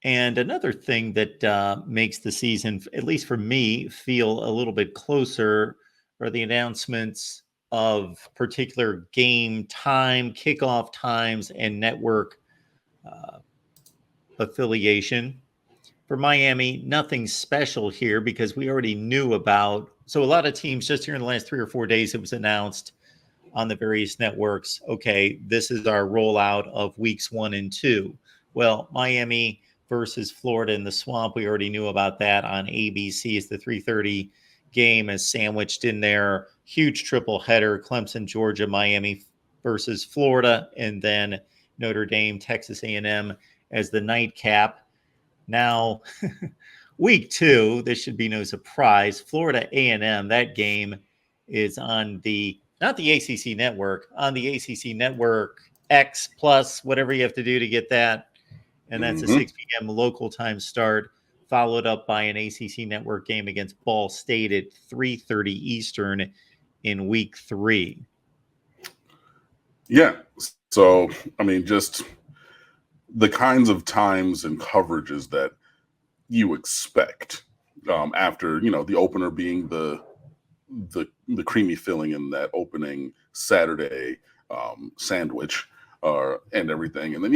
And another thing that makes the season, at least for me, feel a little bit closer are the announcements of particular game time, kickoff times, and network uh, affiliation. For Miami, nothing special here because we already knew about. So, a lot of teams just here in the last 3 or 4 days, it was announced on the various networks, okay, this is our rollout of weeks 1 and 2. Well, Miami versus Florida in the Swamp, we already knew about that on ABC. It's the 3:30 game is sandwiched in there. Huge triple header, Clemson, Georgia, Miami versus Florida, and then Notre Dame, Texas A&M as the nightcap. Now, week 2, this should be no surprise. Florida A&M, that game is on the not the ACC network, on the ACC network X plus whatever you have to do to get that, and that's a 6 p.m. local time start, followed up by an ACC network game against Ball State at 3:30 Eastern in week 3. Yeah. So, I mean, just the kinds of times and coverages that you expect after, the opener being the creamy filling in that opening Saturday sandwich and everything. And then,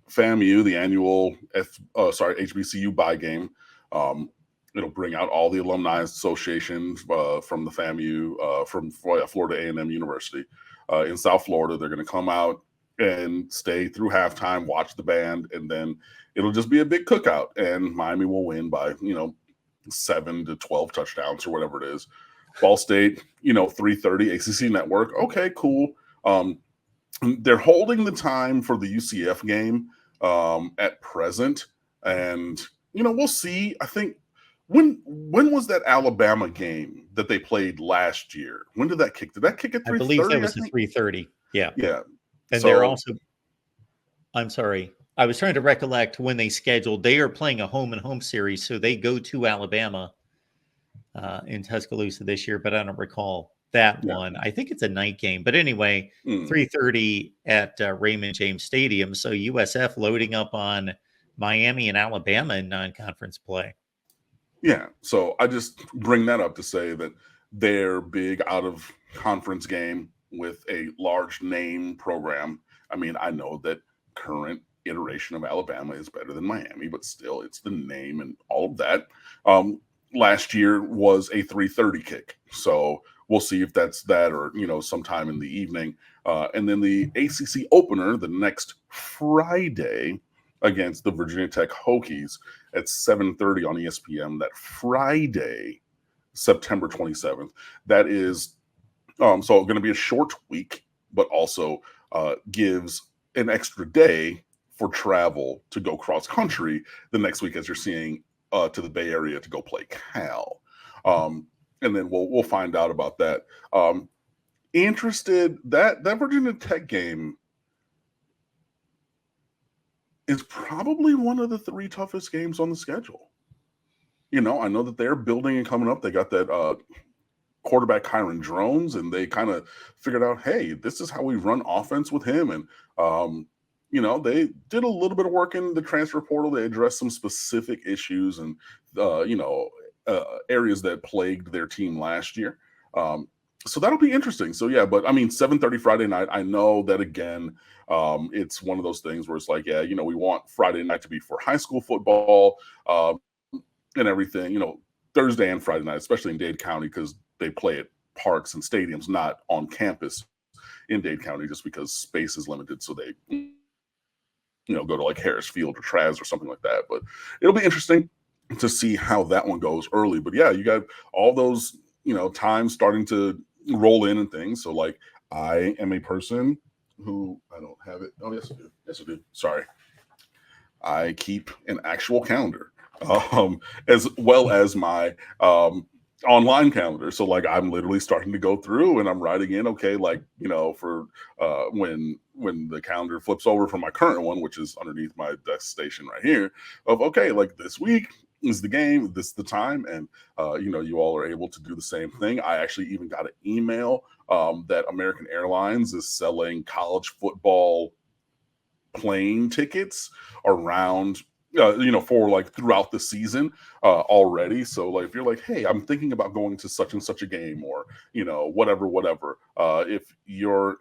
FAMU, the annual HBCU buy game. It'll bring out all the alumni associations from the FAMU, from Florida A&M University in South Florida. They're going to come out and stay through halftime, watch the band, and then it'll just be a big cookout. And Miami will win by, 7 to 12 touchdowns or whatever it is. Ball State, 3:30 ACC network. Okay, cool. They're holding the time for the UCF game at present, and we'll see. I think when was that Alabama game that they played last year? When did that kick? Did that kick at 3:30? I believe that was at 3:30. Yeah. Yeah. And they're also, I'm sorry, I was trying to recollect when they scheduled. They are playing a home and home series, so they go to Alabama in Tuscaloosa this year, but I don't recall that one. I think it's a night game, but anyway, 3:30 at Raymond James Stadium. So USF loading up on Miami and Alabama in non-conference play. Yeah, so I just bring that up to say that their big out-of-conference game with a large name program. I mean, I know that current iteration of Alabama is better than Miami, but still, it's the name and all of that. Last year was a 3:30 kick, so we'll see if that's that or sometime in the evening. And then the ACC opener the next Friday against the Virginia Tech Hokies at 7:30 on ESPN. That Friday, September 27th. That is so going to be a short week, but also gives an extra day for travel to go cross country the next week, as you're seeing to the Bay Area to go play Cal. And then we'll find out about that. Interested that Virginia Tech game is probably one of the 3 toughest games on the schedule. I know that they're building and coming up. They got that quarterback Kyron Drones, and they kind of figured out, hey, this is how we run offense with him. And, they did a little bit of work in the transfer portal. They addressed some specific issues and, areas that plagued their team last year. So that'll be interesting. So, yeah, but I mean, 7:30 Friday night, I know that, again, it's one of those things where it's like, we want Friday night to be for high school football and everything, Thursday and Friday night, especially in Dade County, because they play at parks and stadiums, not on campus in Dade County, just because space is limited. So they, go to like Harris Field or Traz or something like that. But it'll be interesting to see how that one goes early. But yeah, you got all those, times starting to roll in and things. So like, I am a person who I don't have it. Oh, yes, I do. Yes, I do. Sorry. I keep an actual calendar as well as my online calendar. So like I'm literally starting to go through and I'm writing in, okay, like, for when the calendar flips over from my current one, which is underneath my desk station right here, of okay, like this week is the game, this is the time, and you all are able to do the same thing. I actually even got an email that American Airlines is selling college football plane tickets around for like throughout the season already. So like, if you're like, hey, I'm thinking about going to such and such a game, or whatever. If your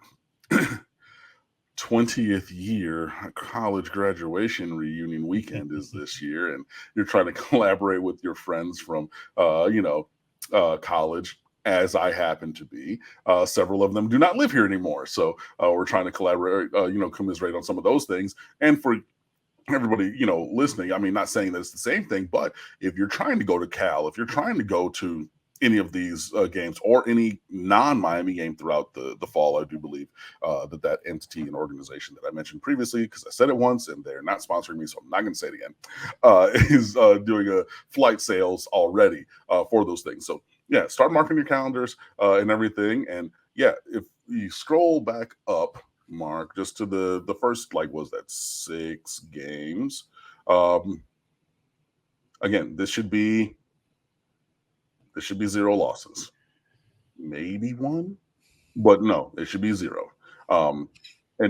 20th year college graduation reunion weekend is this year, and you're trying to collaborate with your friends from college, as I happen to be. Several of them do not live here anymore, so we're trying to collaborate, commiserate on some of those things. And for everybody, listening, I mean, not saying that it's the same thing, but if you're trying to go to Cal, if you're trying to go to any of these games, or any non-Miami game throughout the fall, I do believe that entity and organization that I mentioned previously, because I said it once and they're not sponsoring me, so I'm not going to say it again, is doing a flight sales already for those things. So yeah, start marking your calendars and everything. And yeah, if you scroll back up, Mark, just to the first, like, was that 6 games? Again, this should be 0 losses, maybe 1, but no, it should be 0. And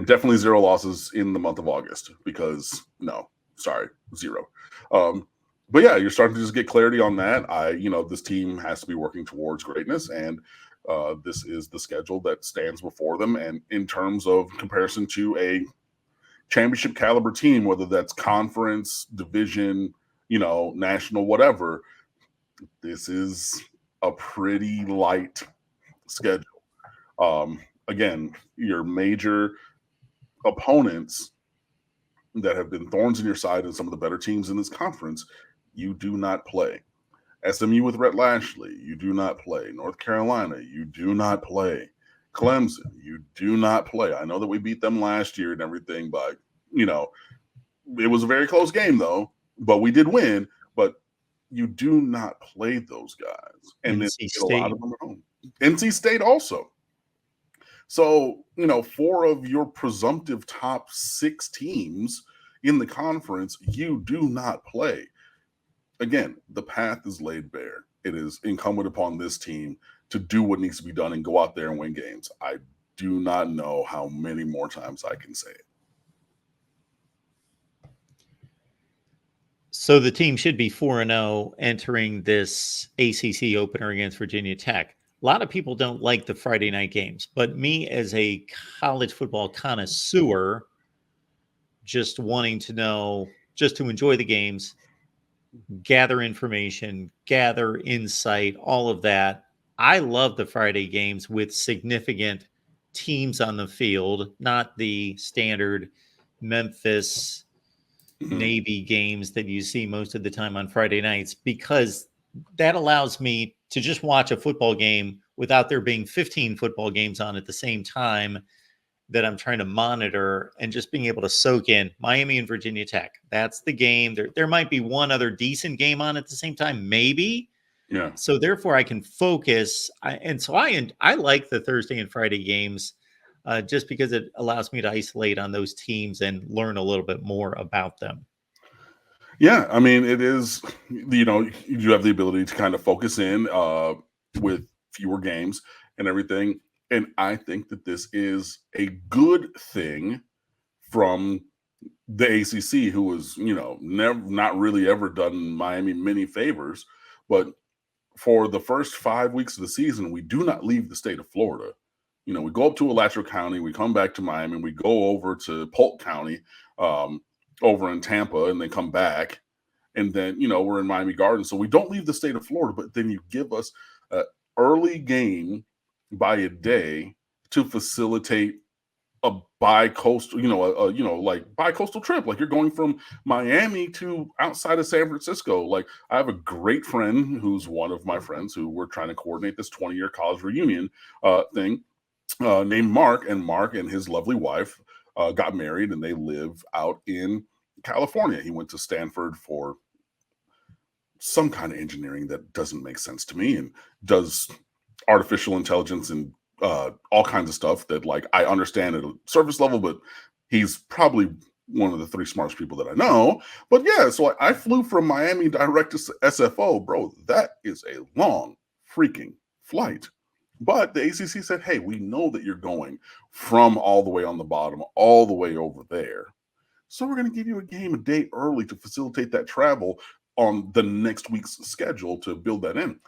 definitely 0 losses in the month of August, because 0. But yeah, you're starting to just get clarity on that. This team has to be working towards greatness, and this is the schedule that stands before them. And in terms of comparison to a championship caliber team, whether that's conference, division, national, whatever, this is a pretty light schedule. Again, your major opponents that have been thorns in your side and some of the better teams in this conference, you do not play. SMU with Rhett Lashley, you do not play. North Carolina, you do not play. Clemson, you do not play. I know that we beat them last year and everything, but it was a very close game though. But we did win. But you do not play those guys, and then NC get a lot State. of them at home. NC State also. So 4 of your presumptive top 6 teams in the conference, you do not play. Again, the path is laid bare. It is incumbent upon this team to do what needs to be done and go out there and win games. I do not know how many more times I can say it. So the team should be 4-0 entering this ACC opener against Virginia Tech. A lot of people don't like the Friday night games, but me as a college football connoisseur, just wanting to know, just to enjoy the games, gather information, gather insight, all of that. I love the Friday games with significant teams on the field, not the standard Memphis Navy games that you see most of the time on Friday nights, because that allows me to just watch a football game without there being 15 football games on at the same time that I'm trying to monitor, and just being able to soak in Miami and Virginia Tech. That's the game. There might be one other decent game on at the same time, maybe. Yeah. So therefore I can focus. I like the Thursday and Friday games just because it allows me to isolate on those teams and learn a little bit more about them. Yeah, I mean, it is, you have the ability to kind of focus in with fewer games and everything. And I think that this is a good thing from the ACC, who was, never, not really ever done Miami many favors. But for the first 5 weeks of the season, we do not leave the state of Florida. We go up to Alachua County, we come back to Miami, we go over to Polk County, over in Tampa, and then come back. And then, we're in Miami Gardens. So we don't leave the state of Florida, but then you give us an early game by a day to facilitate a bi-coastal, like bi-coastal trip. Like, you're going from Miami to outside of San Francisco. Like, I have a great friend who's one of my friends who we're trying to coordinate this 20-year college reunion thing, named Mark. And Mark and his lovely wife got married, and they live out in California. He went to Stanford for some kind of engineering that doesn't make sense to me, and does artificial intelligence and all kinds of stuff that, like, I understand at a surface level, but he's probably one of the 3 smartest people that I know. But yeah, so I flew from Miami direct to SFO, bro. That is a long freaking flight. But the ACC said, hey, we know that you're going from all the way on the bottom all the way over there. So we're going to give you a game a day early to facilitate that travel on the next week's schedule to build that in.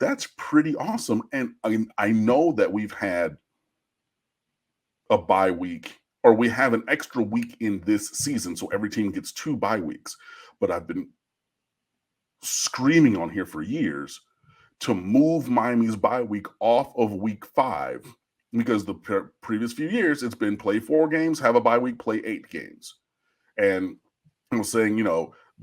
That's pretty awesome. And I know that we've had a bye week, or we have an extra week in this season. So every team gets 2 bye weeks. But I've been screaming on here for years to move Miami's bye week off of week 5, because the previous few years it's been play 4 games, have a bye week, play 8 games. And I was saying,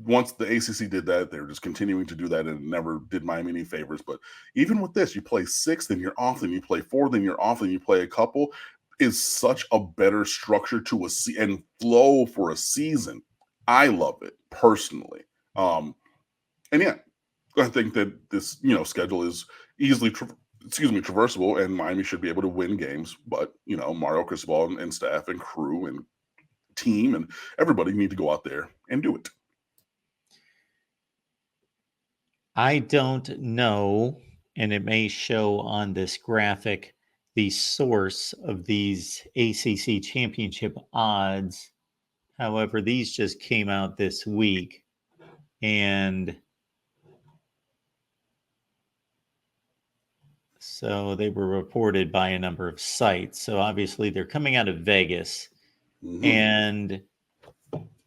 once the ACC did that, they were just continuing to do that, and it never did Miami any favors. But even with this, you play 6, then you're off, then you play 4, then you're off, then you play a couple, is such a better structure to and flow for a season. I love it personally. And yeah, I think that this, schedule is easily traversable, and Miami should be able to win games. But, Mario Cristobal and staff and crew and team and everybody need to go out there and do it. I don't know, and it may show on this graphic, the source of these ACC championship odds. However, these just came out this week, and so they were reported by a number of sites. So obviously they're coming out of Vegas. Mm-hmm. And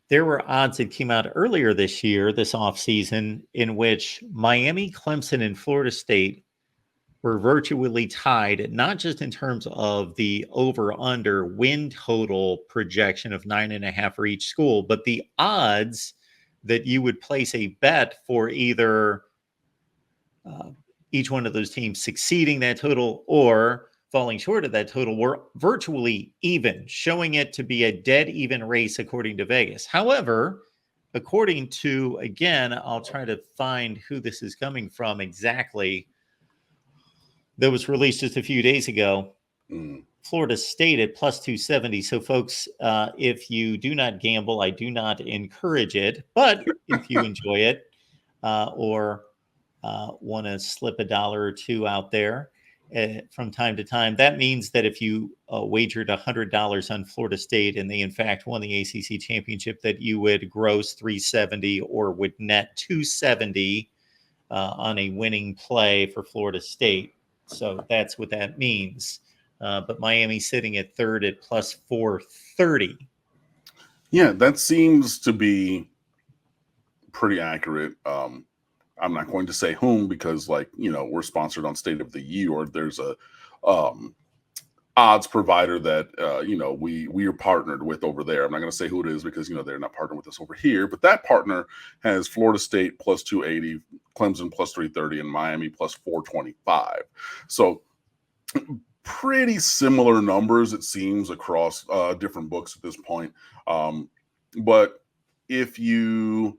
there were odds that came out earlier this year, this offseason, in which Miami, Clemson, and Florida State were virtually tied, not just in terms of the over-under win total projection of 9.5 for each school, but the odds that you would place a bet for either each one of those teams succeeding that total or falling short of that total were virtually even, showing it to be a dead even race according to Vegas. However, according to, again, I'll try to find who this is coming from exactly, that was released just a few days ago, Florida State at plus 270. So folks, if you do not gamble, I do not encourage it, but if you enjoy it or want to slip a dollar or two out there from time to time, that means that if you wagered $100 on Florida State and they in fact won the ACC championship, that you would gross 370 or would net 270 on a winning play for Florida State. So that's what that means. But Miami sitting at third at plus 430. Yeah, that seems to be pretty accurate. I'm not going to say whom, because we're sponsored on State of the U, or there's a odds provider that we are partnered with over there. I'm not going to say who it is because they're not partnered with us over here, but that partner has Florida State plus 280, Clemson plus 330, and Miami plus 425. So pretty similar numbers, it seems, across different books at this point. But if you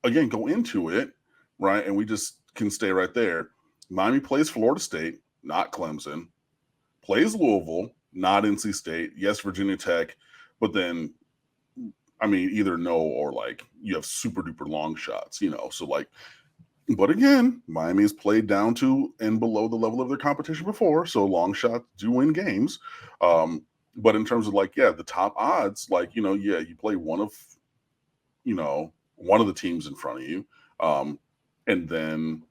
again go into it, right, and we just can stay right there. Miami plays Florida State, not Clemson. Plays Louisville, not NC State. Yes, Virginia Tech, but then, either no or you have super duper long shots, So but again, Miami has played down to and below the level of their competition before, so long shots do win games. But in terms of the top odds, you play one of the teams in front of you. And then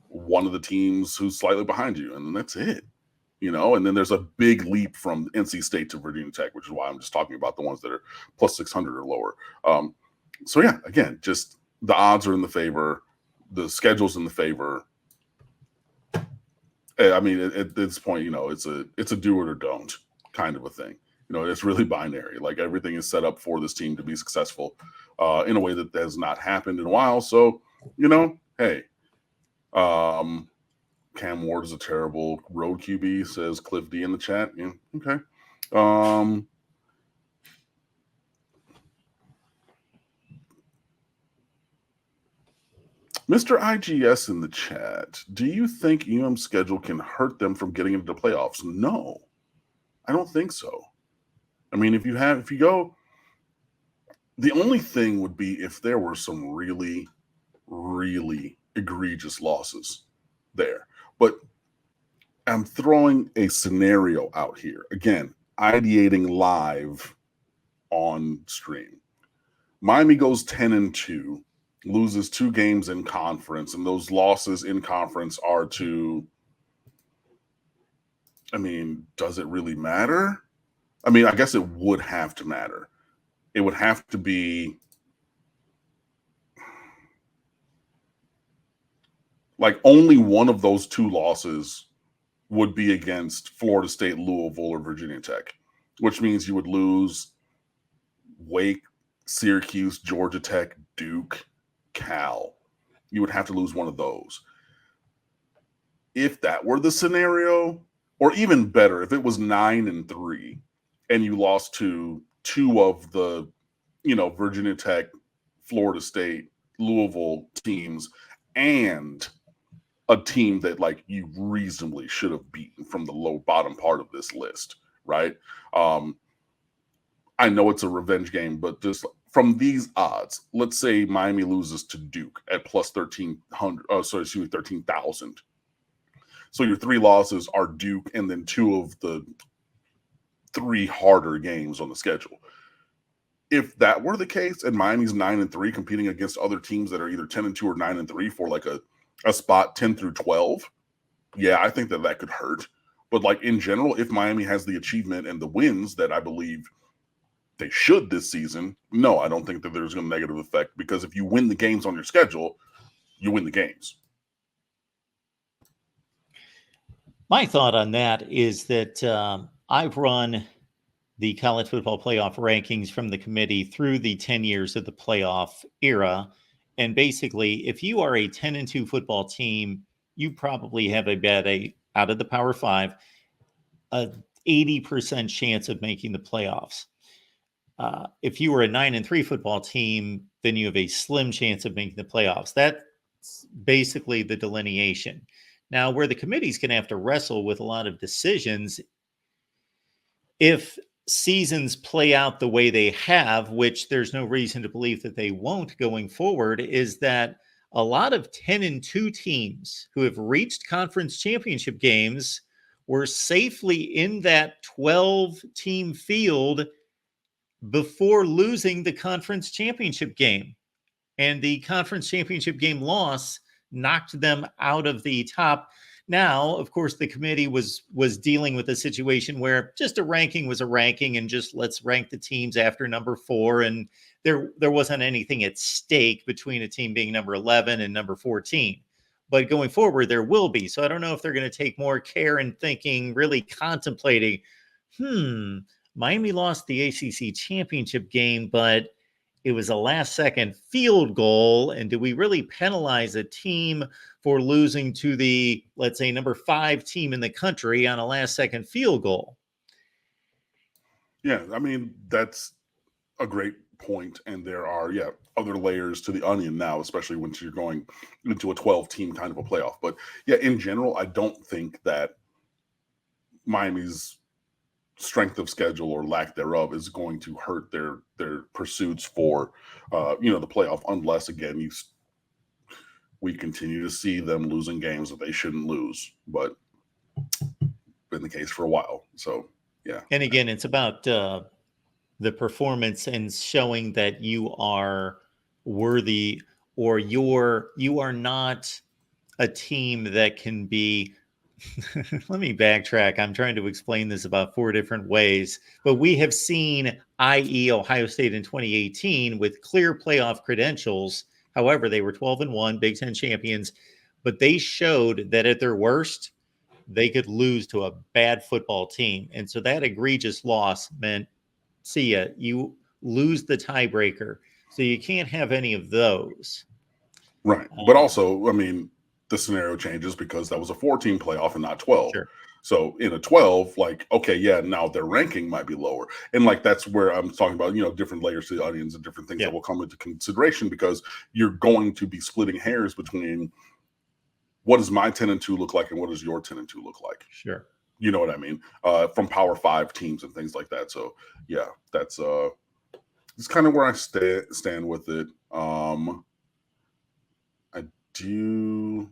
one of the teams who's slightly behind you, and then that's it, and then there's a big leap from NC State to Virginia Tech, which is why I'm just talking about the ones that are plus 600 or lower. So yeah, again, just the odds are in the favor, the schedule's in the favor. At this point, it's a do it or don't kind of a thing. It's really binary. Everything is set up for this team to be successful in a way that has not happened in a while. So, hey, Cam Ward is a terrible road QB, says Cliff D in the chat. Yeah, okay. Mr. IGS in the chat, do you think UM's schedule can hurt them from getting into the playoffs? No, I don't think so. If you go, the only thing would be if there were some really, really egregious losses there. But I'm throwing a scenario out here. Again, ideating live on stream. Miami goes 10-2, loses 2 games in conference, and those losses in conference are to, I mean, does it really matter? I mean, I guess it would have to matter. It would have to be like only one of those 2 losses would be against Florida State, Louisville, or Virginia Tech, which means you would lose Wake, Syracuse, Georgia Tech, Duke, Cal. You would have to lose one of those. If that were the scenario, or even better, if it was 9-3 and you lost to 2 of the, Virginia Tech, Florida State, Louisville teams, and a team that like you reasonably should have beaten from the low bottom part of this list, right? I know it's a revenge game, but just from these odds, let's say Miami loses to Duke at plus 13,000. So your 3 losses are Duke and then 2 of the 3 harder games on the schedule. If that were the case and Miami's 9-3 competing against other teams that are either 10-2 or 9-3 for like a spot 10 through 12, yeah, I think that could hurt. But like in general, if Miami has the achievement and the wins that I believe they should this season, no, I don't think that there's a negative effect, because if you win the games on your schedule, you win the games. My thought on that is that I've run the college football playoff rankings from the committee through the 10 years of the playoff era. And basically, if you are a 10-2 football team, you probably have out of the Power 5, a 80% chance of making the playoffs. If you were a 9-3 football team, then you have a slim chance of making the playoffs. That's basically the delineation. Now, where the committee's going to have to wrestle with a lot of decisions, if seasons play out the way they have, which there's no reason to believe that they won't going forward, is that a lot of 10-2 teams who have reached conference championship games were safely in that 12-team field before losing the conference championship game. And the conference championship game loss knocked them out of the top. Now, of course, the committee was dealing with a situation where just a ranking was a ranking, and just let's rank the teams after number 4. And there wasn't anything at stake between a team being number 11 and number 14. But going forward, there will be. So I don't know if they're going to take more care in thinking, really contemplating, Miami lost the ACC championship game, but it was a last-second field goal. And do we really penalize a team for losing to the, let's say, number 5 team in the country on a last-second field goal? Yeah, I mean, that's a great point. And there are, other layers to the onion now, especially when you're going into a 12-team kind of a playoff. But yeah, in general, I don't think that Miami's strength of schedule or lack thereof is going to hurt their pursuits for the playoff, unless again we continue to see them losing games that they shouldn't lose, but been the case for a while. So yeah, and again, it's about the performance and showing that you are worthy, or you are not a team that can be let me backtrack. I'm trying to explain this about 4 different ways, but we have seen, i.e. Ohio State in 2018, with clear playoff credentials. However, they were 12-1 Big Ten champions, but they showed that at their worst, they could lose to a bad football team. And so that egregious loss meant, see ya, you lose the tiebreaker. So you can't have any of those. Right. But also, I mean, the scenario changes because that was a 14 playoff and not 12. Sure. So in a 12, like, okay, yeah, now their ranking might be lower. And like, that's where I'm talking about, different layers to the onions and different things that will come into consideration, because you're going to be splitting hairs between what does my 10-2 look like and what does your 10-2 look like? Sure. You know what I mean? From Power 5 teams and things like that. So yeah, that's kind of where I stand with it. I do